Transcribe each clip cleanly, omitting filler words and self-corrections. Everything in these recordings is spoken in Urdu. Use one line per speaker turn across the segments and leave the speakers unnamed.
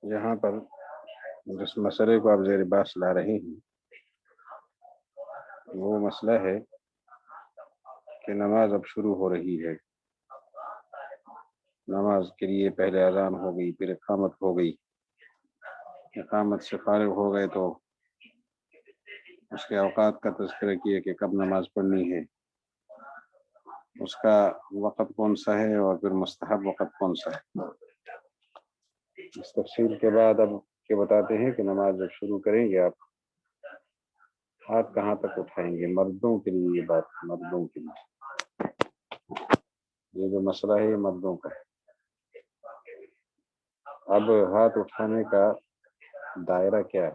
یہاں پر جس مسئلے کو آپ زیر بحث لا رہے ہیں وہ مسئلہ ہے کہ نماز اب شروع ہو رہی ہے، نماز کے لیے پہلے اذان ہو گئی، پھر اقامت ہو گئی، اقامت سے فارغ ہو گئے تو اس کے اوقات کا تذکرہ کیا کہ کب نماز پڑھنی ہے، اس کا وقت کون سا ہے اور پھر مستحب وقت کون سا ہے۔ اس تفصیل کے بعد اب یہ بتاتے ہیں کہ نماز جب شروع کریں گے آپ ہاتھ کہاں تک اٹھائیں گے۔ مردوں کے لیے یہ بات، مردوں کے لیے یہ جو مسئلہ ہے یہ مردوں کا ہے۔ اب ہاتھ اٹھانے کا دائرہ کیا ہے؟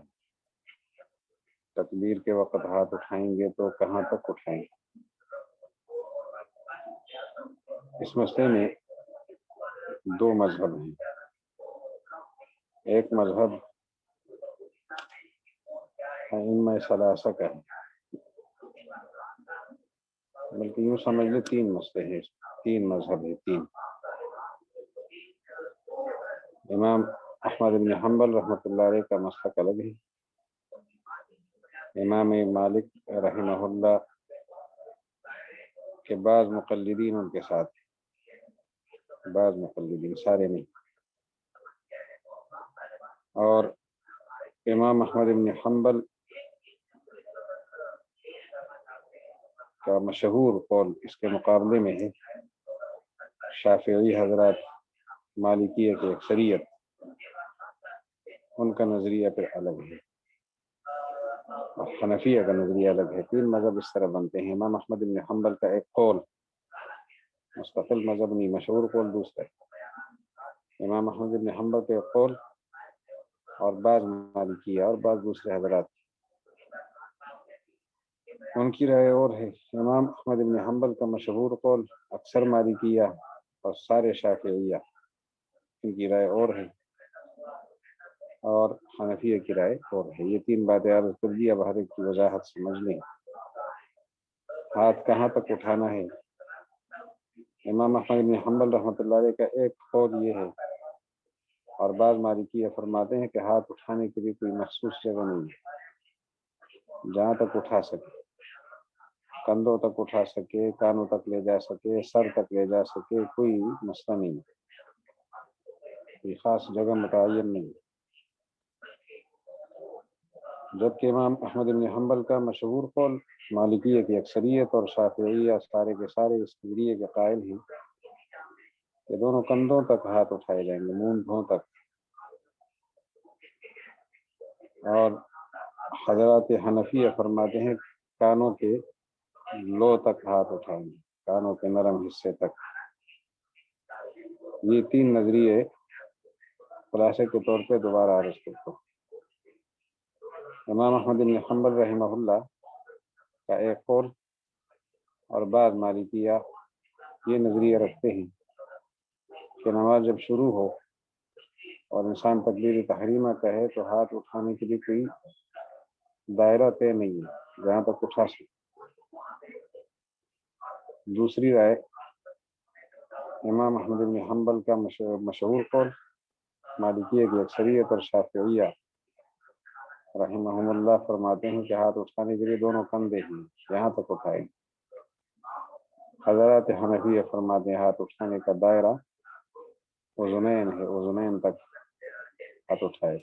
تکبیر کے وقت ہاتھ اٹھائیں گے تو کہاں تک اٹھائیں گے؟ اس مسئلے میں دو مذہب ہیں۔ ایک مذہب ائمہ ثلاثہ کا ہے، بلکہ یوں سمجھ لیں تین مسئلے ہیں، تین مذہب ہیں، تین۔ امام احمد بن حنبل رحمۃ اللہ علیہ کا مسلک الگ ہے، امام مالک رحمہ اللہ کے بعض مقلدین ان کے ساتھ، بعض مقلدین، سارے نہیں، اور امام احمد بن حنبل کا مشہور قول اس کے مقابلے میں ہے۔ شافعی حضرات، مالکیہ کی اکثریت، ان کا نظریہ پھر الگ ہے، اور حنفیہ کا نظریہ الگ ہے۔ تین مذہب اس طرح بنتے ہیں۔ امام احمد بن حنبل کا ایک قول، مستقل مذہب نہیں، مشہور قول دوسرا ہے۔ امام احمد بن حنبل کا ایک قول اور بعض مالکیہ اور بعض دوسرے حضرات ان کی رائے اور ہے۔ امام احمد بن حنبل کا مشہور قول، اکثر مالکیہ اور سارے شافعیہ ان کی رائے اور ہے، اور حنفیہ کی رائے اور ہے۔ یہ تین باتیں عرض کر دی، اب ہر ایک کی وضاحت سمجھ لیں۔ ہاتھ کہاں تک اٹھانا ہے؟ امام احمد بن حنبل رحمۃ اللہ علیہ کا ایک قول یہ ہے، اور بعض مالکیہ فرماتے ہیں کہ ہاتھ اٹھانے کے لیے کوئی مخصوص جگہ نہیں ہے، جہاں تک اٹھا سکے، کندھوں تک اٹھا سکے، کانوں تک لے جا سکے، سر تک لے جا سکے، کوئی مسئلہ نہیں، کوئی خاص جگہ متعین نہیں۔ جبکہ امام احمد بن حنبل کا مشہور قول، مالکیہ کی اکثریت اور شافعیہ سارے کے سارے اس نظریے کے قائل ہیں کہ دونوں کندھوں تک ہاتھ اٹھائے جائیں گے، مونڈھوں تک، اور حضرات حنفیہ فرماتے ہیں کانوں کے لو تک ہاتھ اٹھائیں گے، کانوں کے نرم حصے تک۔ یہ تین نظریے خلاصے کے طور پہ دوبارہ عرض کرتا ہوں۔ امام احمد بن حنبل رحمہ اللہ کا ایک قول اور بعض مالکیہ یہ نظریہ رکھتے ہیں کہ نماز جب شروع ہو اور انسان تکبیر تحریمہ کہے تو ہاتھ اٹھانے کے لیے کوئی دائرہ طے نہیں ہے، جہاں تک اٹھا سکے۔ دوسری رائے امام احمد بن حنبل کا مشہور قول، مالکیہ کی اکثریت اور شافعیہ رحمہم اللہ فرماتے ہیں کہ ہاتھ اٹھانے کے لیے دونوں کندھے ہیں، یہاں تک اٹھائیں۔ حضرات حنفیہ فرماتے ہیں ہاتھ اٹھانے کا دائرہ اذنین ہے، اذنین تک ہاتھ اٹھائے۔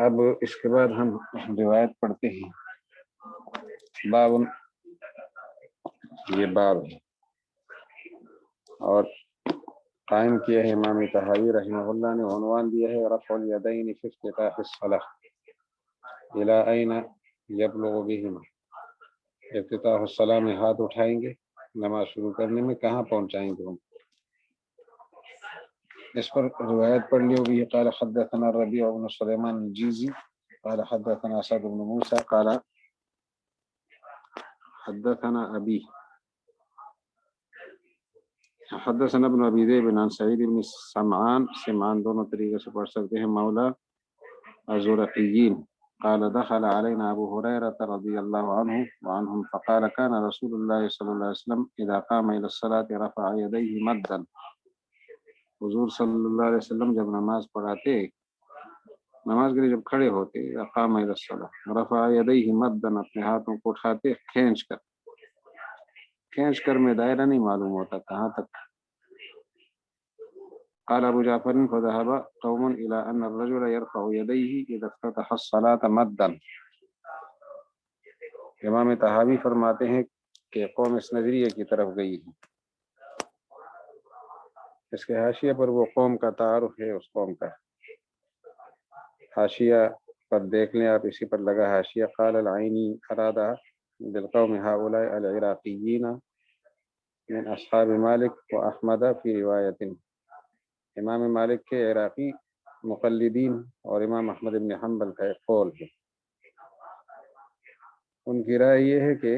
اب اس کے بعد ہم روایت پڑھتے ہیں۔ باب، یہ باب ہے اور قائم کیا ہے امام طحاوی رحمہ اللہ نے، عنوان دیا ہے رفع الیدین فی افتتاح الصلاۃ الی این یبلغ بہما۔ افتتاح الصلاۃ میں ہاتھ اٹھائیں گے، نماز شروع کرنے میں کہاں پہنچائیں گے ہم؟ اس پر روایت پڑھ لی ہوگی۔ قال حدثنا الربيع بن سليمان الجيزي قال حدثنا اسد بن موسى قال حدثنا ابي حدثنا ابن ابي ذئب عن سعيد بن سمعان دونوں طریقے سے پڑھ سکتے ہیں، مولا الزرقيين قال دخل علينا ابو هريره رضي الله عنه وعنهم فقال كان رسول الله صلى الله عليه وسلم اذا قام الى الصلاه رفع يديه مدا حضور صلی اللہ علیہ وسلم جب نماز پڑھاتے، نماز کے لیے جب کھڑے ہوتے، اقام الی الصلاۃ رفع یدیہ مدًا، اپنے ہاتھوں کو اٹھاتے کھینچ کر میں دائرہ نہیں معلوم ہوتا کہاں تک. قال ابو جعفر فذهب قوم الى ان الرجل يرفع يديه اذا افتتح الصلاة مدا. امام طحاوی فرماتے ہیں کہ قوم اس نظریے کی طرف گئی ہے. اس کے حاشیے پر وہ قوم کا تعارف ہے، اس قوم کا حاشیہ پر دیکھ لیں آپ، اسی پر لگا حاشیہ. قال العینی اراد بالقوم هؤلاء العراقیین من اصحاب مالک و احمد فی روایت. امام مالک کے عراقی مقلدین اور امام احمد بن حنبل کا ایک قول ہے. ان کی رائے یہ ہے کہ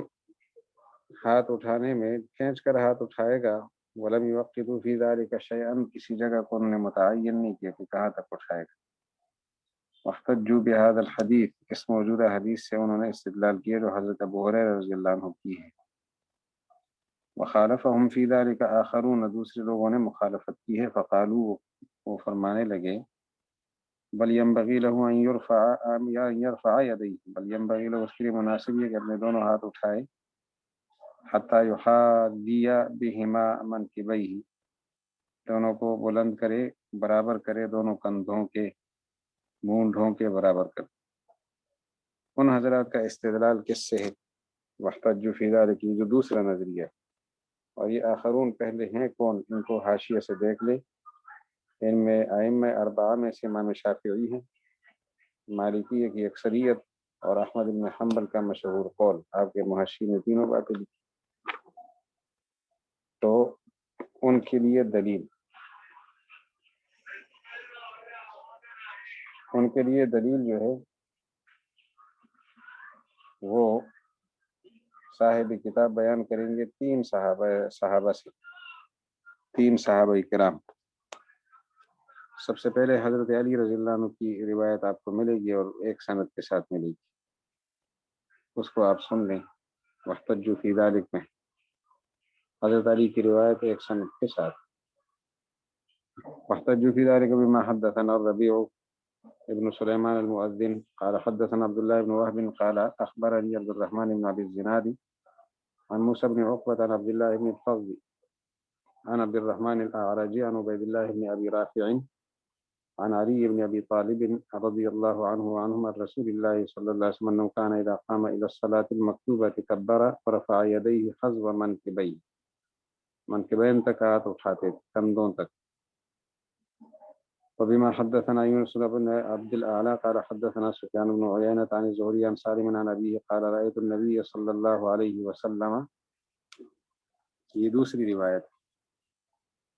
ہاتھ اٹھانے میں کھینچ کر ہاتھ اٹھائے گا. ولم یوقتوا فی ذلک شیئا، کسی جگہ کو انہوں نے متعین نہیں کیا کہ کہاں تک اٹھائے گا. واحتجوا بهذا الحدیث، اس موجودہ حدیث سے انہوں نے استدلال کیا جو حضرت ابو ہریرہ رضی اللہ عنہ کی ہے. وخالفهم فی ذلک آخرون، دوسرے لوگوں نے مخالفت کی ہے. فقالوا، وہ فرمانے لگے، بل ينبغي له ان يرفع يديه، بل ينبغي له، اس کے لیے مناسب ہے کہ اپنے دونوں ہاتھ اٹھائے. حتى يحاذي بهما منكبيه، دونوں کو بلند کرے، برابر کرے، دونوں کندھوں کے مونڈھوں کے برابر کرے. ان حضرات کا استدلال کس سے ہے؟ واحتجوا فی ذلک، جو دوسرا نظریہ. اور یہ آخرون پہلے ہیں کون؟ ان کو حاشیہ سے دیکھ لے. ان میں ائمہ اربعہ میں سے امام شافعی ہیں، مالکیہ کی اکثریت اور احمد بن حنبل کا مشہور قول. آپ کے محشی میں تینوں باتیں لکھی. تو ان کے لیے دلیل جو ہے وہ صاحب کتاب بیان کریں گے تین صحابہ سے، تین صحابہ کرام. سب سے پہلے حضرت علی رضی اللہ عنہ کی روایت آپ کو ملے گی اور ایک سند کے ساتھ ملے گی، اس کو آپ سن لیں. واحتجوا فی ذلک میں حضرت علی کی روایت ایک سند کے ساتھ. واحتجوا فی ذلک بما حدثنا الربیع ابن سلیمان المؤذن قال حدثنا عبد الله بن وهب قال اخبرني عبد الرحمن بن ابي الزناد عن موسى بن عقبة عن عبد الله بن الفضل عن عبد الرحمن الأعرج عن عبيد الله بن أبي رافع عن علي بن أبي طالب رضي الله عنه وعنهم عن رسول الله صلى الله عليه وسلم أنه كان إذا قام إلى الصلاة المكتوبة كبر ورفع يديه حذو منكبيه، منكبين تک ہاتھ اٹھاتے کندھوں تک. وبما حدثنا يونس بن عبد الأعلى قال حدثنا سفيان بن عيينة عن الزهري عن سالم عن أبيه قال رأيت النبي صلى الله عليه وسلم. یہ دوسری روایت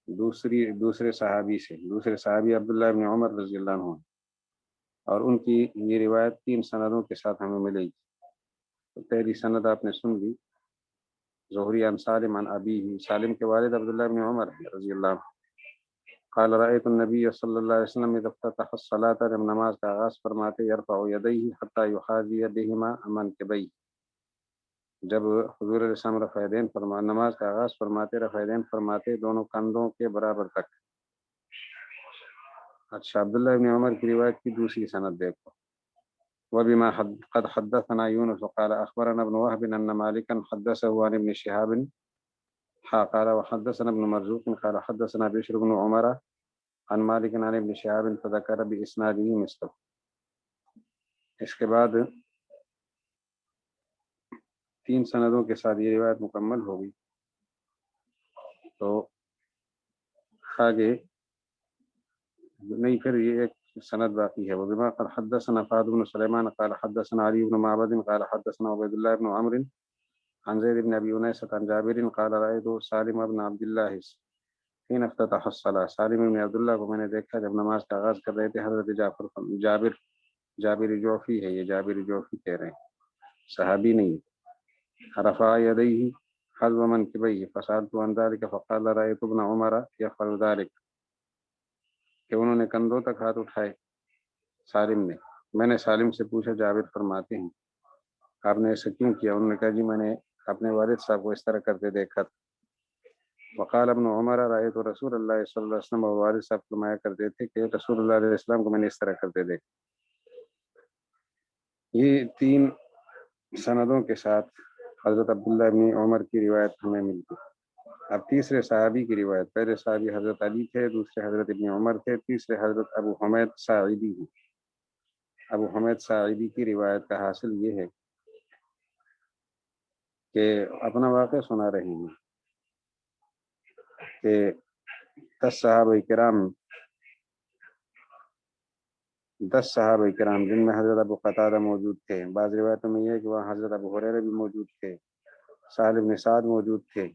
دوسرے صحابی عبداللہ ابن عمر رضی اللہ عنہ، اور ان کی یہ روایت تین سندوں کے ساتھ ہمیں ملے گی. تو پہلی سند آپ نے سن لی، زہری عن سالم عن ابیہ، سالم کے والد عبداللہ ابن عمر رضی اللہ عنہ. قال رأيت النبي صلی اللہ علیہ وسلم اذا افتتح الصلاة، جب نماز کا آغاز فرماتے، يرفع يديه حتى يحاذي بهما منكبيه، جب حضور علیہ السلام رفع یدین نماز کا آغاز فرماتے، رفع یدین فرماتے دونوں کندھوں کے برابر تک. اچھا، عبداللہ ابن عمر کی روایت کی دوسری سند دیکھو. وبما قد حدثنا يونس قال اخبرنا ابن وهب ان مالكا حدثه عن ابن شهاب قال وحدثنا ابن مرزوق قال حدثنا بشر بن عمر عن مالك عن ابن شهاب فذكر باسناده مثله. اس کے بعد تین سندوں کے ساتھ یہ روایت مکمل ہوگی. تو آگے نہیں، پھر یہ ایک سند باقی ہے. وبما قد حدثنا فاضل بن سليمان قال حدثنا علي بن معبد قال حدثنا عبيد الله بن عمرو عن زيد بن ابي انيس عن جابر قال رايت سالم بن عبد الله حين افتتح الصلاه، سالم بن عبد الله کو میں نے دیکھا جب نماز کا آغاز کر رہے تھے. حضرت جابر جوفی ہے، یہ جابر جوفی کہہ رہے ہیں، صحابی نہیں. رفع يديه حذو منكبيه فسألت عن ذلك فقال رأيت ابن عمر يفعل ذلك، کہ انہوں نے کندھوں تک ہاتھ اٹھائے. سالم نے، میں نے سالم سے پوچھا جابر فرماتے ہیں آپ نے ایسا کیوں کیا؟ انہوں نے کہا جی میں نے اپنے والد صاحب کو اس طرح کرتے دیکھا تھا. وقال ابن عمر رأيت رسول اللہ صلی اللہ علیہ وسلم، اور والد صاحب فرمایا کرتے تھے کہ رسول اللہ علیہ السلام کو میں نے اس طرح کرتے دیکھا۔ یہ 3 سندوں کے ساتھ حضرت عبداللہ ابن عمر کی روایت ہمیں ملتی۔ اب تیسرے صحابی کی روایت، پہلے صحابی حضرت علی تھے، دوسرے حضرت ابن عمر تھے، تیسرے حضرت ابو حمید ساعدی ہیں۔ ابو حمید ساعدی کی روایت کا حاصل یہ ہے کہ اپنا واقعہ سنا رہے ہیں کہ 10 صحابہ کرام جن میں حضرت ابو قتادہ موجود تھے، بعض روایتوں میں یہ ہے کہ وہاں حضرت ابو ہریرہ بھی موجود تھے، سہل بن سعد موجود تھے،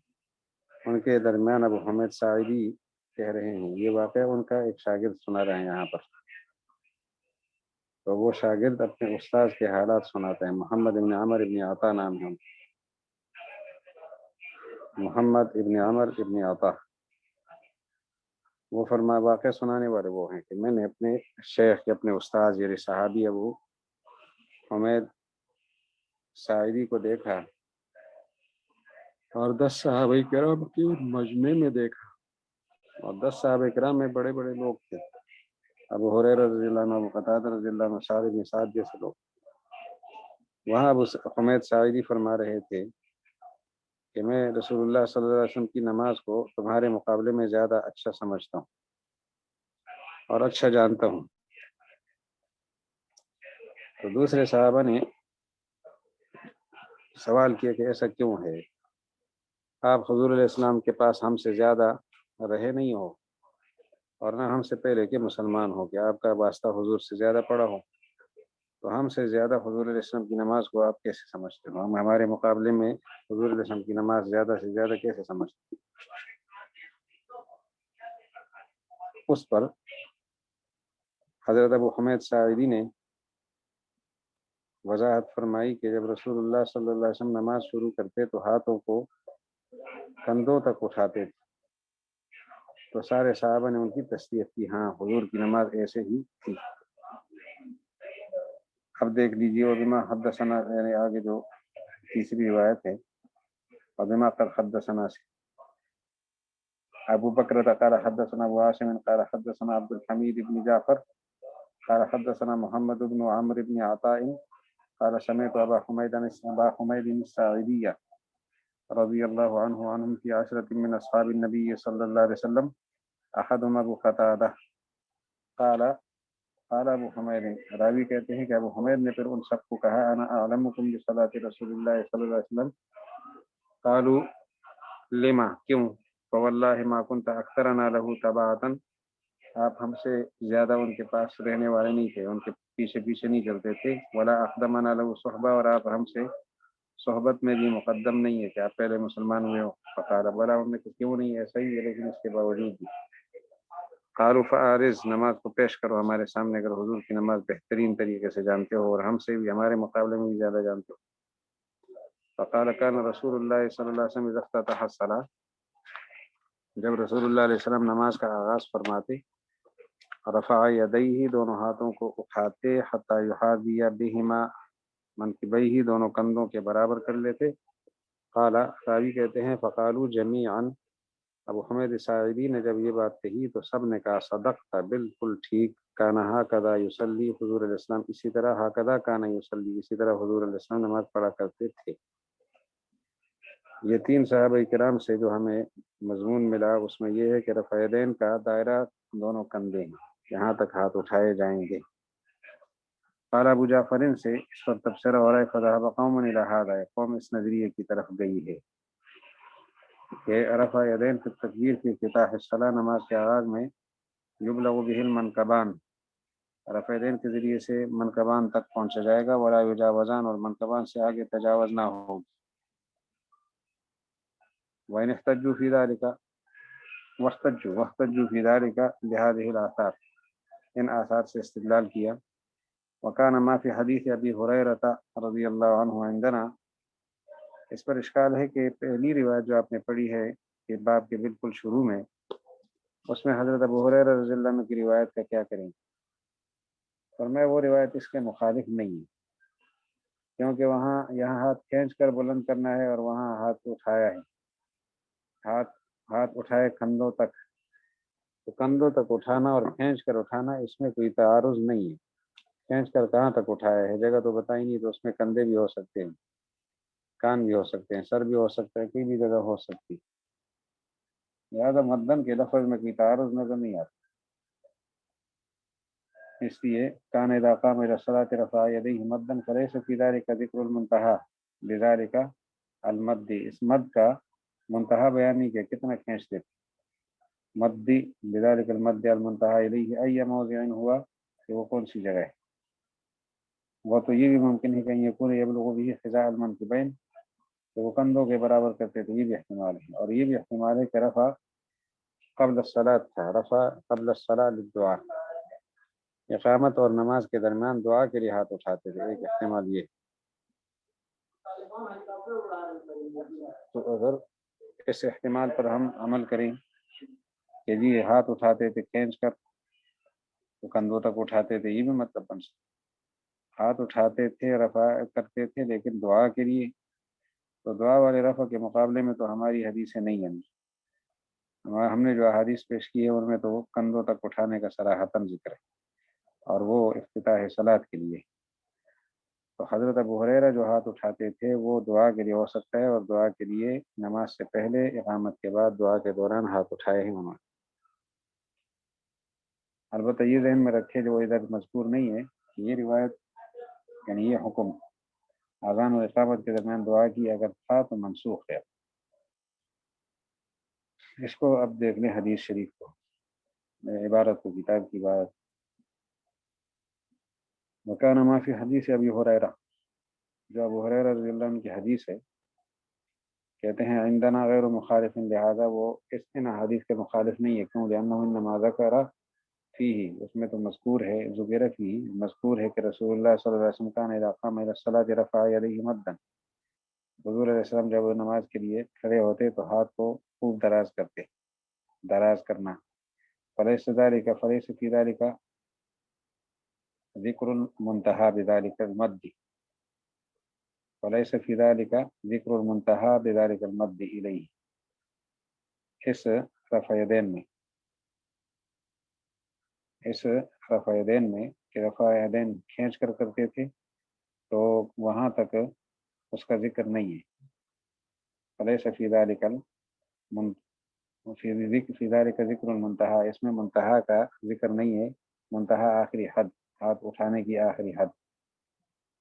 ان کے درمیان ابو حمید ساعدی کہہ رہے ہیں، یہ واقعہ ان کا ایک شاگرد سنا رہے ہیں یہاں پر، تو وہ شاگرد اپنے استاد کے حالات سناتے ہیں۔ محمد ابن عمر ابن عطا نام ہے، محمد ابن عمر ابن عطا، وہ واقعہ سنانے والے وہ ہیں کہ میں نے اپنے شیخ کے، اپنے استاد یعنی صحابی ابو حمید ساعدی کو دیکھا اور 10 صحابہ کرام کے مجمع میں دیکھا، اور 10 صحابہ کرام میں بڑے بڑے لوگ تھے، ابو ہریرہ رضی اللہ عنہ، ابو قتادہ رضی اللہ عنہ، سعد بن سعد جیسے لوگ۔ وہاں ابو حمید ساعدی فرما رہے تھے کہ میں رسول اللہ صلی اللہ علیہ وسلم کی نماز کو تمہارے مقابلے میں زیادہ اچھا سمجھتا ہوں اور اچھا جانتا ہوں۔ تو دوسرے صحابہ نے سوال کیا کہ ایسا کیوں ہے؟ آپ حضور علیہ السلام کے پاس ہم سے زیادہ رہے نہیں ہو اور نہ ہم سے پہلے کے مسلمان ہو، کہ آپ کا واسطہ حضور سے زیادہ پڑا ہو، تو ہم سے زیادہ حضور علیہ السلام کی نماز کو آپ کیسے سمجھتے ہو؟ ہم ہمارے مقابلے میں حضور علیہ السلام کی نماز زیادہ سے زیادہ کیسے سمجھتے ہیں؟ اس پر حضرت ابو حمید ساعدی نے وضاحت فرمائی کہ جب رسول اللہ صلی اللہ علیہ وسلم نماز شروع کرتے تو ہاتھوں کو کندھوں تک اٹھاتے تھے، تو سارے صحابہ نے ان کی تصدیق کی، ہاں حضور کی نماز ایسے ہی تھی۔ اب دیکھ لیجیے، وبما حدثنا، یعنی آگے جو تیسری روایت ہے، وبما قد حدثنا سے ابو بکر قال حدثنا ابو عاصم قال حدثنا عبد الحمید بن جعفر قال حدثنا محمد بن عمرو بن عطاء قال سمعت ابا حمید الساعدی رضی اللہ عنہم فی 10 من اصحاب النبی صلی اللہ علیہ وسلم احدهم ابو قتادہ قال ابو حمید، راوی کہتے ہیں کہ ابو حمید نے پھر ان سب کو کہا، انا اعلمکم بصلاۃ رسول اللہ صلی اللہ علیہ وسلم، قالوا لما، کیوں؟ فواللہ ما كنت اکثرنا له تبعا، آپ ہم سے زیادہ ان کے پاس رہنے والے نہیں تھے، ان کے پیچھے پیچھے نہیں چلتے تھے، ولا اقدمنا له صحبہ، اور آپ ہم سے صحبت میں بھی مقدم نہیں ہے کہ آپ پہلے مسلمان ہوئے ہو۔ فقال بلا، ان نے کیوں نہیں، ایسا ہی ہے، لیکن اس کے باوجود بھی قالوا فارز، نماز کو پیش کرو ہمارے سامنے، اگر حضور کی نماز بہترین طریقے سے جانتے ہو اور ہم سے بھی، ہمارے مقابلے میں بھی زیادہ جانتے ہو۔ فقال كان رسول اللہ صلی اللہ علیہ وسلم اذا افتتح الصلاۃ، جب رسول اللہ علیہ وسلم نماز کا آغاز فرماتے، رفع یدیہ، دونوں ہاتھوں کو اٹھاتے، حتی یحاذی بہما منکبیہ، دونوں کندھوں کے برابر کر لیتے۔ قال، راوی کہتے ہیں فقالوا جمیعا، ابو حمید ساعدی نے جب یہ بات کہی تو سب نے کہا صدقت، بالکل ٹھیک، کانا ہاکذا یصلی، حضور علیہ السلام اسی طرح، ہاکذا کانا یصلی، اسی طرح حضور علیہ السلام نماز پڑھا کرتے تھے۔ یہ 3 صحابہ کرام سے جو ہمیں مضمون ملا، اس میں یہ ہے کہ رفع یدین کا دائرہ دونوں کندھے ہیں، یہاں تک ہاتھ اٹھائے جائیں گے۔ قال ابو جعفر سے اس پر تبصرہ ہو رہا ہے، فذهب قوم الى هذا، قوم اس نظریے کی طرف گئی ہے کہ رفع یدین فی التکبیر فی افتتاح الصلاۃ، نماز کے آغاز میں یبلغ به المنکبان، رفع یدین کے ذریعے سے منکبان تک پہنچا جائے گا، ولا یجاوزان، اور منکبان سے آگے تجاوز نہ ہوگی۔ وَإِنِ احْتَجُّوا فِي ذَلِكَ وَاحْتَجُّوا فِي ذَلِكَ بِهَذِهِ الْآثَارِ، ان آثار سے استدلال کیا۔ وَكَانَ مَا فِي حَدِيثِ أَبِي هُرَيْرَةَ رضی اللہ عنہ عندنا، اس پر اشکال ہے کہ پہلی روایت جو آپ نے پڑھی ہے کہ باب کے بالکل شروع میں، اس میں حضرت ابو ہریرہ رضی اللہ عنہ کی روایت کا کیا کریں؟ فرمایا وہ روایت اس کے مخالف نہیں ہے، کیونکہ وہاں یہاں ہاتھ کھینچ کر بلند کرنا ہے اور وہاں ہاتھ اٹھایا ہے، ہاتھ اٹھائے کندھوں تک، تو کندھوں تک اٹھانا اور کھینچ کر اٹھانا اس میں کوئی تعارض نہیں ہے۔ کھینچ کر کہاں تک اٹھایا ہے، جگہ تو بتائی نہیں، تو اس میں کندھے بھی ہو سکتے ہیں، کان بھی ہو سکتے ہیں، سر بھی ہو سکتا ہے، کوئی بھی جگہ ہو سکتی، لہٰذا مدن کے لفظ میں کوئی تعارض نظر نہیں آتا۔ اس لیے کان اذا قام الى الصلاة رفع يديه مدا فليس في ذلك ذکر المنتہا بذلك المد، اس مد کا منتہا بیان نہیں کہ کتنا کھینچتے تھے، مدی بذلك المد المنتہا الیہ ای موضع ہوا کہ وہ کون سی جگہ ہے۔ وہ تو یہ بھی ممکن ہے کہ یکون یبلغ به حذاء المنکبین، تو وہ کندھوں کے برابر کرتے تھے، یہ بھی احتمال ہے، اور یہ بھی احتمال ہے کہ رفع قبل الصلاۃ تھا، رفع قبل الصلاۃ للدعاء، اقامت اور نماز کے درمیان دعا کے لیے ہاتھ اٹھاتے تھے، ایک احتمال یہ۔ تو اگر اس احتمال پر ہم عمل کریں کہ جی ہاتھ اٹھاتے تھے کھینچ کر تو کندھوں تک اٹھاتے تھے، یہ بھی مطلب بن سکتا، ہاتھ اٹھاتے تھے رفع کرتے تھے لیکن دعا کے لیے، تو دعا والے رفع کے مقابلے میں تو ہماری حدیثیں نہیں ہیں، ہم نے جو احادیث پیش کی ہے ان میں تو وہ کندھوں تک اٹھانے کا صراحتاً ذکر ہے، اور وہ افتتاح صلاۃ کے لیے۔ تو حضرت ابو ہریرہ جو ہاتھ اٹھاتے تھے وہ دعا کے لیے ہو سکتا ہے، اور دعا کے لیے نماز سے پہلے، اقامت کے بعد، دعا کے دوران ہاتھ اٹھائے ہیں انہوں نے۔ البتہ یہ ذہن میں رکھے جو ادھر مذکور نہیں ہے کہ یہ روایت یعنی یہ حکم اذان و اقامت کے درمیان دعا کی اگر تھا تو منسوخ ہے۔ اس کو اب دیکھ لیں حدیث شریف کو، عبارت کو، کتاب کی بات۔ وکان ما فی حدیث ابی ہریرہ، جو ابو ہریرہ رضی اللہ عنہ کی حدیث ہے، کہتے ہیں عندنا غیر مخالف، لہذا وہ ان حدیث کے مخالف نہیں ہے، کیوں؟ لأنہ انما ذکر فیہ، اس میں تو مذکور ہے، ذکر فیہ مذکور ہے کہ رسول اللہ صلی اللہ علیہ وسلم کان اذا قام الى الصلاۃ رفع یدیہ مدا، حضور علیہ السلام جب وہ نماز کے لیے کھڑے ہوتے تو ہاتھ کو خوب دراز کرتے، دراز کرنا۔ فلیس فی ذلک ذکر المنتہا بذلک المد، فلیس فی ذلک ذکر المنتہا بذلک المد الیہ، اس رفع یدین میں، اس رفع یدین میں کہ رفع یدین کھینچ کر کرتے تھے تو وہاں تک اس کا ذکر نہیں ہے۔ فلیس فی ذلک فی ذلک ذکر المنتہا، اس میں منتہا کا ذکر نہیں ہے، منتہا آخری حد، ہاتھ اٹھانے کی آخری حد،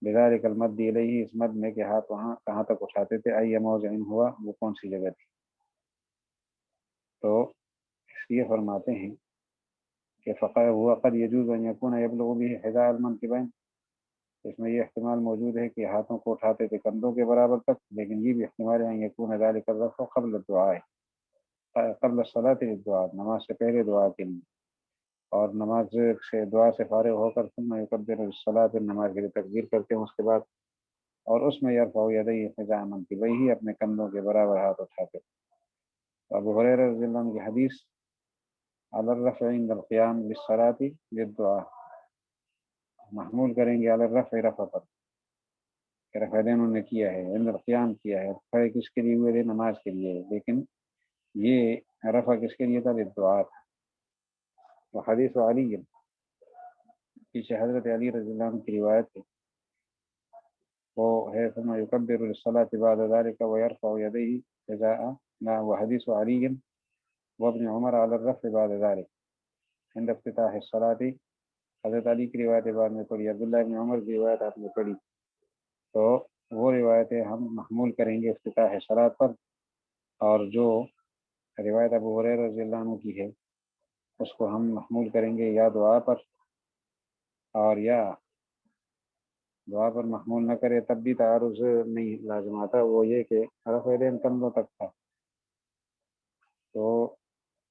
بذلک المد الیہ، اس مد میں کہ ہاتھ وہاں کہاں تک اٹھاتے تھے، ای موضع ہوا، وہ کون سی جگہ تھی۔ تو اس لیے فرماتے ہیں کہ فقہ ہوا قد یجوز ان یکون یبلغ به حذاء المنکبین، اس میں یہ احتمال موجود ہے کہ ہاتھوں کو اٹھاتے تھے کندھوں کے برابر تک، لیکن یہ بھی احتمال ہے ان یکون ذلک الرفع قبل الدعاء، قبل الصلاۃ للدعاء، نماز سے پہلے دعا کے لیے، اور نماز سے دعا سے فارغ ہو کر ثم یکبر الصلاۃ، نماز کے لیے تکبیر کرتے ہیں اس کے بعد، اور اس میں یرفع یدیہ حذاء منکبیہ، اپنے کندھوں کے برابر ہاتھ اٹھاتے۔ ابو ہریرہ رضی اللہ عنہ کی حدیث علی الرفع عند القیام للصلاۃ للدعاء، محمول کریں گے علی الرفع، رفع پر، کہ رفع دین انہوں نے کیا ہے، عند القیام کیا ہے، رفع کس کے لیے ہوئے تھے؟ نماز کے لیے، لیکن یہ رفع کس کے لیے تھا؟ للدعاء تھا۔ وحدیث علی، پیچھے حضرت علی رضی اللہ عنہ کی روایت ہے، وہ ہے ثم یکبر للصلاۃ بعد ذلك ويرفع يديه حذاء، وحدیث علی وابن عمر على الرفع بعد ذلك عند افتتاح الصلاۃ، حضرت علی کی روایت بعد میں پڑھی، عبداللہ ابن عمر کی روایت آپ نے پڑھی، تو وہ روایتیں ہم محمول کریں گے افتتاح صلاۃ پر، اور جو روایت ابو ہریرہ رضی اللہ عنہ کی ہے اس کو ہم محمول کریں گے یا دعا پر، اور یا دعا پر محمول نہ کرے تب بھی تعارض نہیں لازم آتا، وہ یہ کہ رفع یدین کندھوں تک تھا، تو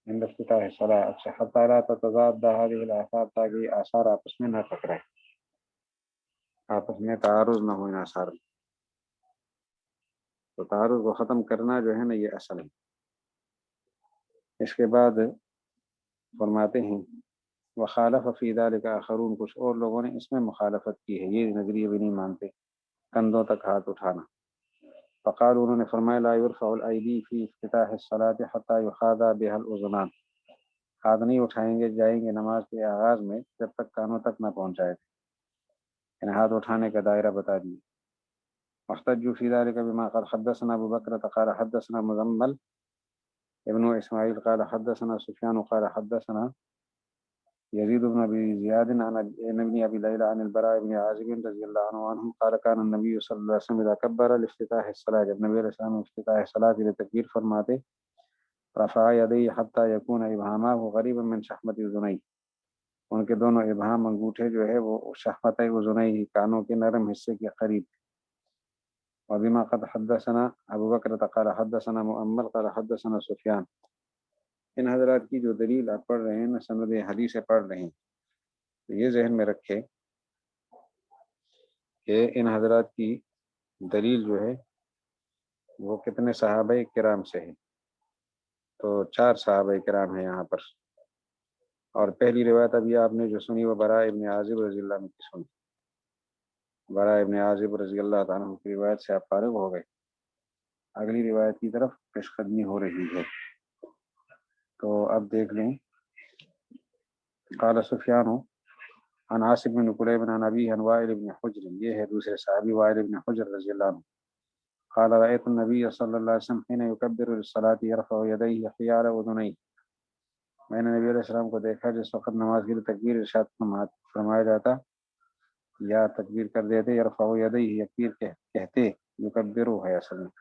عند افتتاح الصلاۃ، اچھا، حتی لا تتضاد هذه الآثار، تاکہ یہ آثار آپس میں نہ ٹکرائے، آپس میں تعارض نہ ہو ان آثار میں، تو تعارض کو ختم کرنا جو ہے نا یہ اصل ہے۔ اس کے بعد فرماتے ہیں وخالف فی ذلک آخرون، کچھ اور لوگوں نے اس میں مخالفت کی ہے، یہ نظریے بھی نہیں مانتے کندھوں تک ہاتھ اٹھانا، فقالوا انہوں نے فرمایا لا يرفع الایدی فی افتتاح الصلاۃ حتی یخاضع بها الاذنان، ہاتھ نہیں اٹھائیں گے جائیں گے نماز کے آغاز میں جب تک کانوں تک نہ پہنچ جائے، یعنی ہاتھ اٹھانے کا دائرہ بتا دیے۔ واحتجوا في ذلك بما قال حدثنا ابو بکر قال حدثنا مزمل ابن اسماعیل قال حدثنا سفیان قال حدثنا يزيد بن ابي زياد عن ابن ابي ليلى عن البراء بن عازب رضي الله عنه قال كان النبي صلى الله عليه وسلم اذا كبر لافتتاح الصلاه، جب نبی علیہ السلام افتتاح الصلاه کے لیے تکبیر فرماتے رفع يديه حتى يكون ابهامه قريبا من شحمة اذنيه، ان کے دونوں ابہام انگوٹھے جو ہے وہ شحمت اذنیہ کانوں کے نرم حصے کے قریب۔ وبما قد حدثنا ابو بکر قال حدثنا مؤمل قال حدثنا سفیان، ان حضرات کی جو دلیل آپ پڑھ رہے ہیں نا، سند حدیث پڑھ رہے ہیں، تو یہ ذہن میں رکھے کہ ان حضرات کی دلیل جو ہے وہ کتنے صحابہ کرام سے ہے، تو 4 صحابہ کرام ہیں یہاں پر، اور پہلی روایت ابھی آپ نے جو سنی وہ براء ابن عازب رضی اللہ عنہ کی سنی، براء ابن عازب رضی اللہ عنہ کی روایت سے آپ فارغ ہو گئے، اگلی روایت کی طرف پیش قدمی ہو رہی ہے۔ تو اب دیکھ لیں، قال سفیان عن عاصم بن قلیب عن ابی عن وائل بن حجر، یہ ہے دوسرے صحابی وائل بن حجر رضی اللہ عنہ، قال رأيت النبي صلی اللہ علیہ وسلم حين يكبر للصلاة يرفع يديه حيال اذنيه، میں نے نبی علیہ السلام کو دیکھا جس وقت نماز کے لیے تکبیر ارشاد فرمایا جاتا یا تکبیر کر دیتے، یرفع یدیہ تکبیر کہتے، یکبرو ہے اصل میں،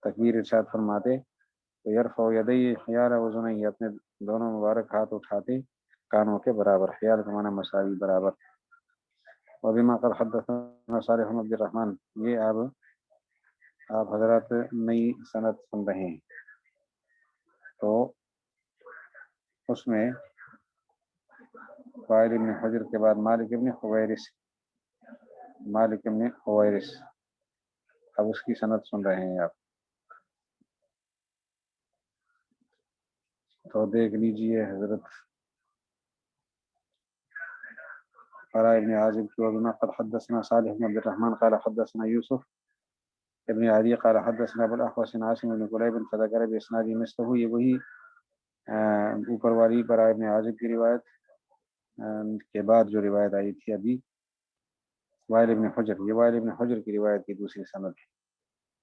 تکبیر ارشاد فرماتے تو یرفع یدیہ حیال اذنیہ، اپنے دونوں مبارک ہاتھ اٹھاتے کانوں کے برابر، حیال کا معنی مساوی برابر۔ وبما قد حدثنا صالح بن عبد الرحمن، یہ اب آپ حضرات نئی سند سن رہے ہیں، تو اس میں وائل ابن حجر کے بعد مالک ابن حویرث، اب اس کی سند سن رہے ہیں آپ، تو دیکھ لیجئے حضرت براء ابن عازب کی۔ وبما قد حدثنا صالح بن عبد الرحمن قال حدثنا یوسف ابن عدی قال حدثنا ابو الاحوص عاصم بن قلیب فذكر باسناد مثله، یہ وہی اوپر والی براء ابن عازب کی روایت کے بعد جو روایت آئی تھی ابھی وائل ابن حجر، یہ وائل ابن حجر کی روایت کی دوسری سند ہے۔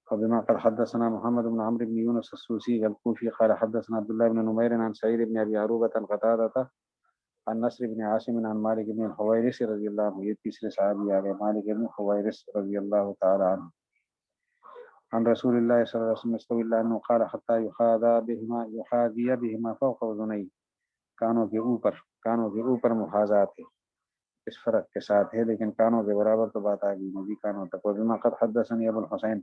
وبما قد حدثنا محمد بن عمرو بن يونس السوسي الكوفي قال حدثنا عبد الله بن نمير عن سعيد بن ابي عروبة عن قتادة عن نصر بن عاصم عن مالك بن الحويرث رضی اللہ عنہ، یہ تیسرے صحابی آ گئے، مالک بن الحويرث رضی اللہ تعالی عنہ، عن رسول اللہ صلی اللہ علیہ وسلم استوى اللہ عنہ قال حتى يحاذي بهما فوق اذنيه، کانوں کے اوپر محاذات ہے، اس فرق کے ساتھ ہے لیکن کانوں کے برابر تو بات آ گئی، نبی کانوں تک۔ وبما قد حدثني ابو الحسین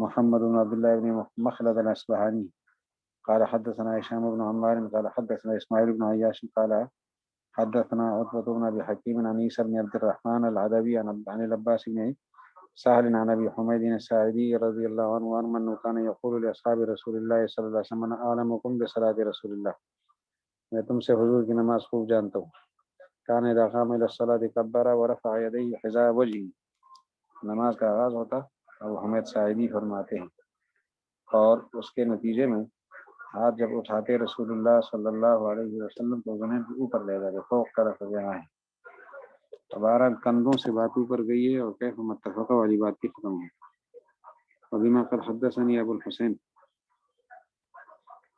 محمد بن عبد الله بن مخلد الاصبهاني قال حدثنا هشام بن عمار قال حدثنا اسماعيل بن عياش قال حدثنا عتبة بن ابي حكيم عن عيسى بن عبد الرحمن العدوي عن العباس بن سهل عن ابي حميد الساعدي رضي الله عنه انه كان يقول لاصحاب رسول الله صلى الله عليه وسلم انا اعلمكم بصلاة رسول الله، میں تم سے حضور کی نماز خوب جانتا ہوں، كان اذا قام الى الصلاة كبر ورفع يديه حذاء وجهه، نماز کا آغاز ہوتا ابو حمید ساعدی فرماتے ہیں، اور اس کے نتیجے میں ہاتھ جب اٹھاتے رسول اللہ صلی اللہ علیہ وسلم تو زمین کے اوپر لے جاتے، فوق طرف جہاں ہے، ہمارا کندھوں سے بات اوپر گئی ہے اور کیف متفقہ والی بات کی ختم ہے۔ وبما قد حدثني ابو الحسين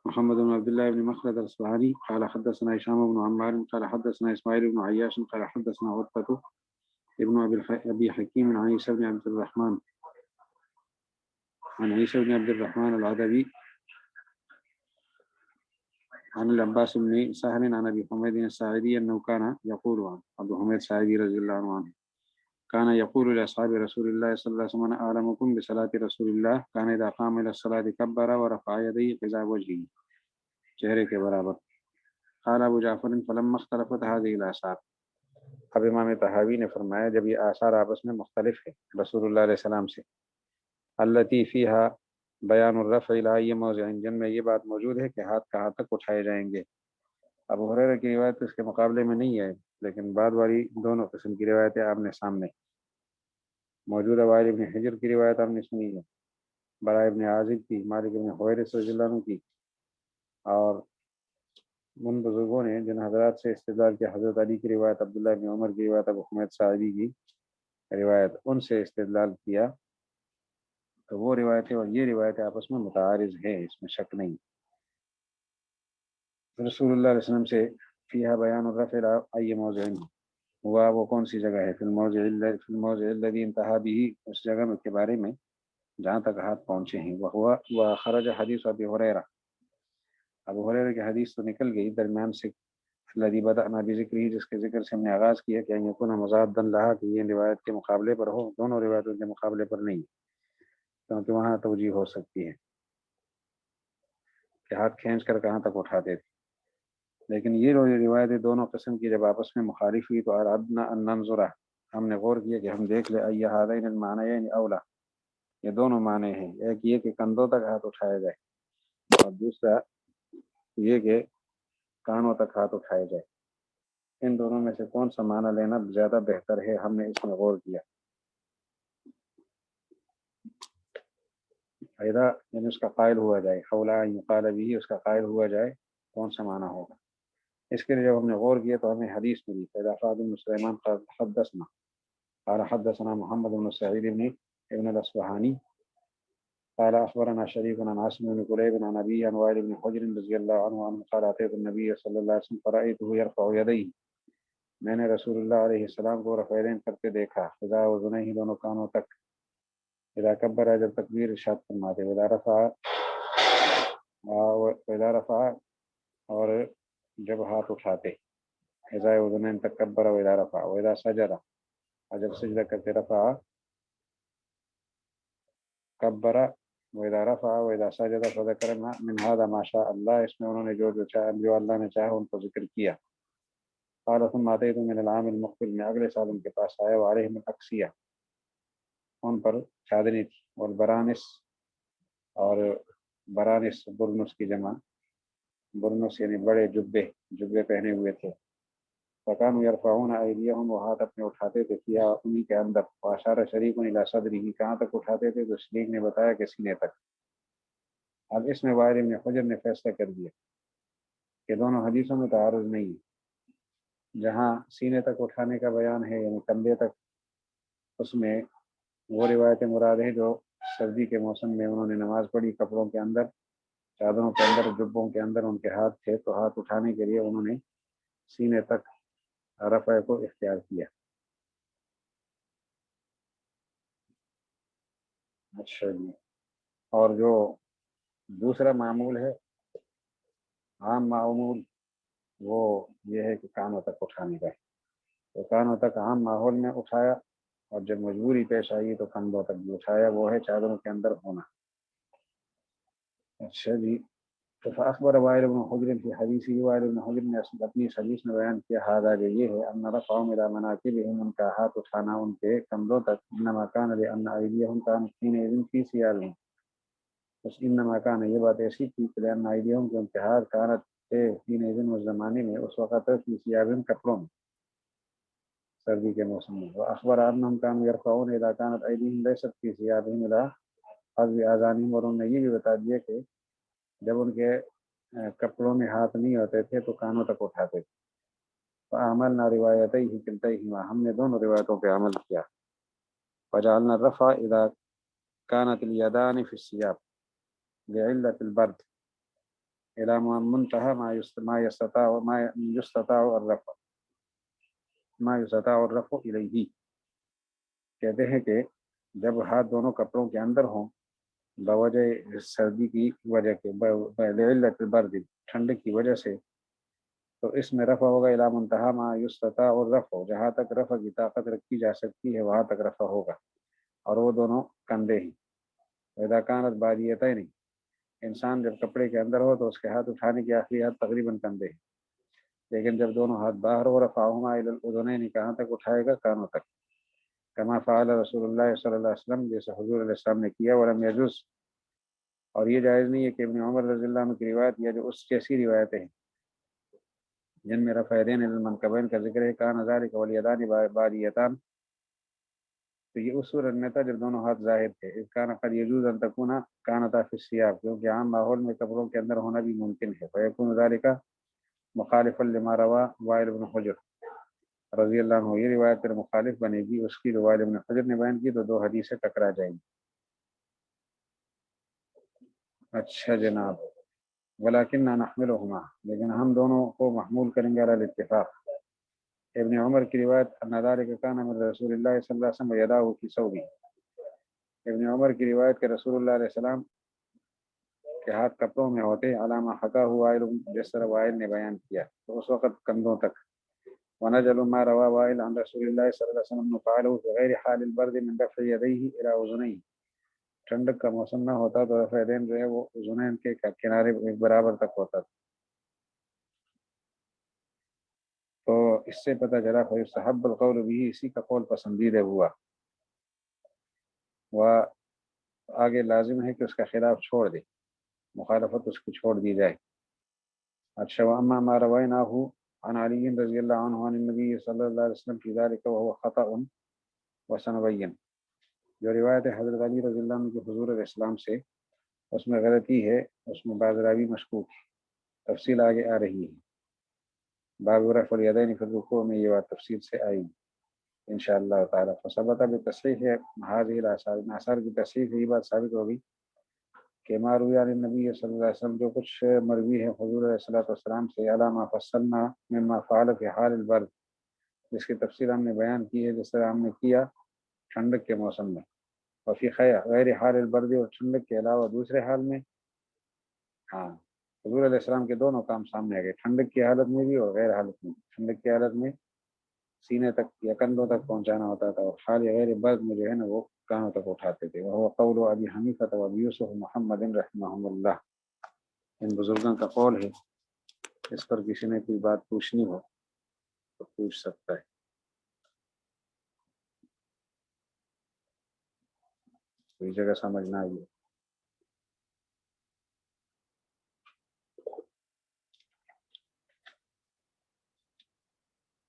محمد بن عبد الله بن مخلد الاصبهاني قال حدثنا هشام بن عمار قال حدثنا اسماعيل بن عياش قال حدثنا عتبة ابن ابي حكيم عن عيسى بن عبد الرحمن العدوي عن العباس بن سهل عن ابي حميد الساعدي انه كان يقول، عن ابو حميد الساعدي رضي الله عنه كان يقول لاصحاب رسول الله صلى الله عليه وسلم اعلمكم بصلاة رسول الله كان اذا قام الى الصلاة كبر ورفع يديه حذاء وجهه، چہرے کے برابر۔ قال ابو جعفر فلما اختلفت هذه الاثار، اب امام طحاوی نے فرمایا جب یہ آثار آپس میں مختلف ہے رسول اللہ علیہ السلام سے، التي فيها بیان الرفع الى اي موضع، جن میں یہ بات موجود ہے کہ ہاتھ کہاں تک اٹھائے جائیں گے، ابو ہریرہ کی روایت اس کے مقابلے میں نہیں ہے، لیکن بعد والی دونوں قسم کی روایتیں آپ نے سامنے موجودہ، وائل ابن حجر کی روایت آپ نے سنی ہے، برا ابن عازب کی، مالک ابن حویرث رضی اللہ عنہ کی، اور ان بزرگوں نے جن حضرات سے استدلال کیا، حضرت علی کی روایت، عبداللہ بن عمر کی روایت، ابو حمید ساعدی کی روایت، ان سے استدلال کیا، تو وہ روایتیں اور یہ روایتیں آپس میں متعارض ہیں، اس میں شک نہیں۔ رسول اللہ علیہ وسلم سے فیہا بیان الرفع ای موضع ہوا، وہ کون سی جگہ ہے، فی الموضع الذی انتہا بھی، اس جگہ میں کے بارے میں جہاں تک ہاتھ پہنچے ہیں، وہ خرج حدیث ابی ہریرہ، ابو ہریرہ کی حدیث تو نکل گئی درمیان سے، الذی بدأنا بذکرہ، جس کے ذکر سے ہم نے آغاز کیا کہ ان یکون مضادا لہا، کہ یہ روایت کے مقابلے پر ہو، دونوں روایتوں کے مقابلے پر نہیں، کیونکہ وہاں توجیہ ہو سکتی ہے کہ ہاتھ کھینچ کر کہاں تک اٹھاتے تھے، لیکن یہ روایتیں دونوں قسم کی جب آپس میں مخالف ہوئی تو اردنا ان ننظرہ، ہم نے غور کیا کہ ہم دیکھ لیں ای ہذین المعنیین اولا، یہ دونوں معنی ہیں، ایک یہ کہ کندھوں تک ہاتھ اٹھایا جائے، اور دوسرا یہ کہ کانوں تک ہاتھ اٹھایا جائے، ان دونوں میں سے کون سا معنی لینا زیادہ بہتر ہے، ہم نے اس میں غور کیا۔ فائدہ یعنی اس کا قائل ہوا جائے، اولا یقال بھی، اس کا قائل ہوا جائے، کون سا معنی ہوگا، اس کے لیے جب ہم نے غور کیا تو ہمیں حدیث ملی، فیضا فاضل بن سلیمان قال حدثنا، قال حدثنا محمد بن سعید ابن الاصبہانی قال اخبرنا شریک عن عاصم بن قلیب عن ابی عن وائل بن حجر رضی اللہ عنہ قال اتیت النبی صلی اللہ علیہ وسلم فرأیته یرفع یدیہ، میں نے رسول اللہ علیہ السلام کو رفع یدین کرتے دیکھا، اذا اذنیہ، دونوں کانوں تک، اذا کبر، جب تکبیر ارشاد فرماتے، اذا رفع، اور جب ہاتھ اٹھاتے، اذا اذنین تک کبر و اذا رفع، و اذا سجد، اور جب سجدہ کرتے رفع کبر و اذا رفع و اذا سجد، فذکر من هذا ما شاء اللہ، اس میں انہوں نے جو اللہ نے چاہا ان کو ذکر کیا۔ قال ثم اتیت من العام المقبل، میں اگلے سال ان کے پاس آیا، وعلیہم الاقصیہ، ان پر چادریں تھی، والبرانس، اور برانس برنس کی جمع، برنس یعنی بڑے جبے پہنے ہوئے تھے، فکانوا یرفعون ایدیہم، وہ ہاتھ اپنے اٹھاتے تھے، کیا انہی کے اندر، واشار شریک الی صدرہ، کہاں تک اٹھاتے تھے تو شریک نے بتایا کہ سینے تک۔ اب اس میں وائل بن حجر نے فیصلہ کر دیا کہ دونوں حدیثوں میں تعارض نہیں ہے، جہاں سینے تک اٹھانے کا بیان ہے یعنی کندھے تک، اس میں وہ روایتیں مراد ہیں جو سردی کے موسم میں انہوں نے نماز پڑھی، کپڑوں کے اندر، چادروں کے اندر، جبوں کے اندر ان کے ہاتھ تھے، تو ہاتھ اٹھانے کے لیے انہوں نے سینے تک رفع کو اختیار کیا۔ اچھا جی، اور جو دوسرا معمول ہے، عام معمول، وہ یہ ہے کہ کانوں تک اٹھانے کا ہے، تو کانوں تک عام ماحول میں اٹھایا، اور جب مجبوری پیش آئی تو کندھوں تک بھی اٹھایا، وہ ہے چادروں کے اندر ہونا۔ اچھا جی، فاخبر وائل بن حجر فی حدیثی، وائل بن حجر نے اپنی حدیث میں بیان کیا، ہذا کہ یہ ہے، ان رفعهم الى مناکبهم، ان کا ہاتھ اٹھانا ان کے کندھوں تک، انما کان لان ایدیهم كانت حينئذ في ثيابهم، بس انما کان، یہ بات ایسی تھی کہ لان ایدیهم، کہ ان کے ہاتھ کانت تھے، حينئذ اس زمانے میں، اس وقت، في ثيابهم کپڑوں میں، سردی کے موسم میں، واخبر انهم كانوا يرفعون اذا كانت ایدیهم ليست في ثيابهم الى حذو اذانهم، اور انہوں نے یہ بھی بتا دیا کہ جب ان کے کپڑوں میں ہاتھ نہیں ہوتے تھے تو کانوں تک اٹھاتے تھے۔ فعملنا روایتیہ کلتیہما، ہم نے دونوں روایتوں پہ عمل کیا، فجعلنا الرفع اذا كانت اليدان في الثياب لعلة البرد الى منتهى ما يستطاع الرفع الیہ، کہتے ہیں کہ جب ہاتھ دونوں کپڑوں کے اندر ہوں بوجہ سردی کی وجہ کے، لعلت البرد، ٹھنڈ کی وجہ سے، تو اس میں رفع ہوگا الی منتہا ما یستطاع الرفع، جہاں تک رفع کی طاقت رکھی جا سکتی ہے وہاں تک رفع ہوگا، اور وہ دونوں کندھے ہی۔ اذا کانت باریتین، انسان جب کپڑے کے اندر ہو تو اس کے ہاتھ اٹھانے کی آخری حد تقریباً کندھے ہیں، لیکن جب دونوں ہاتھ باہر ہو، رفعہما الی الاذنین، کہاں تک اٹھائے گا، کانوں تک، کما فعل رسول اللہ صلی اللہ علیہ وسلم، جیسے حضور علیہ السلام نے کیا، ولم یجوز، اور یہ جائز نہیں ہے کہ ابن عمر رضی اللہ عنہ کی روایت یا جو اس جیسی روایتیں ہیں جن میں رفع یدین المنکبین کا ذکر ہے، کان ذلک والیدان باریتان، تو یہ اس صورت میں تھا جب دونوں ہاتھ ظاہر تھے، اس کان قد یجوز ان تکونا کانتا فی الثياب، کیونکہ عام ماحول میں کپڑوں کے اندر ہونا بھی ممکن ہے، فیکون ذالک مخالفا لما روا وائل بن حجر رضی اللہ عنہ، یہ روایت پر مخالف بنے گی اس کی جو وائل بن حجر نے بیان کی، تو دو حدیثیں ٹکرا جائیں گی۔ اچھا جناب، ولکننا نحملہما، لیکن ہم دونوں کو محمول کریں گے علی الاتفاق۔ ابن عمر کی روایت ان ذلک کان من رسول اللہ صلی اللہ علیہ وسلم یداه فی ثوبہ، ابن عمر کی روایت کہ رسول اللہ علیہ السلام کے ہاتھ کپڑوں میں ہوتے، علامہ حکا وائل، جس طرح وائل نے بیان کیا، تو اس وقت کندھوں تک۔ ونجل ما روى وائل عن رسول اللہ صلی اللہ علیہ وسلم فعله في غیر حال البرد من رفع یدیہ الى اذنیہ، ٹھنڈک کا موسم نہ ہوتا تو رفع یدین جو ہے وہ اذنین کے کنارے ایک برابر تک ہوتا تھا۔ تو اس سے پتہ چلا فیستحب القول به، اسی کا قول پسندیدہ ہوا، وہ آگے لازم ہے کہ اس کا خلاف چھوڑ دے، مخالفت اس کی چھوڑ دی جائے۔ اچھا، واما ما رویناہ عن علی رضی اللہ عنہ عن النبی صلی اللہ علیہ وسلم فی ذلک وهو خطأ وسنبین، جو روایت ہے حضرت علی رضی اللہ عنہ کے حضور علیہ السلام سے، اس میں غلطی ہے، اس میں بعض راوی مشکوک ہے، تفصیل آگے آ رہی ہے، باب رفع الیدین فی الرکوع میں یہ بات تفصیل سے آئی انشاءاللہ تعالی۔ فثبت بتصحیح هذه الاثار، آثار کی تصحیح سے یہ بات ثابت ہوگی کہ ما روی عن النبی صلی اللہ علیہ وسلم، جو کچھ مروی ہے حضور علیہ الصلوۃ والسلام سے، علامہ فصلنا مما فعل فی حال البرد، جس کی تفصیل ہم نے بیان کی ہے، جس طرح ہم نے کیا ٹھنڈک کے موسم میں، وفی غیر حال البرد، اور ٹھنڈک کے علاوہ دوسرے حال میں۔ ہاں، حضور علیہ السلام کے دونوں کام سامنے آ گئے، ٹھنڈک کی حالت میں بھی اور غیر حالت میں۔ ٹھنڈک کی حالت میں سینے تک یا کندھوں تک پہنچانا ہوتا تھا، اور حال غیر برد میں جو ہے نا وہ کانوں تک اٹھاتے تھے۔ وہ قول ابی حنیفہ و ابی یوسف محمد رحمہم اللہ، ان بزرگوں کا قول ہے، اس پر کسی نے کوئی بات پوچھنی ہو تو پوچھ سکتا ہے، کوئی جگہ سمجھنا ہے۔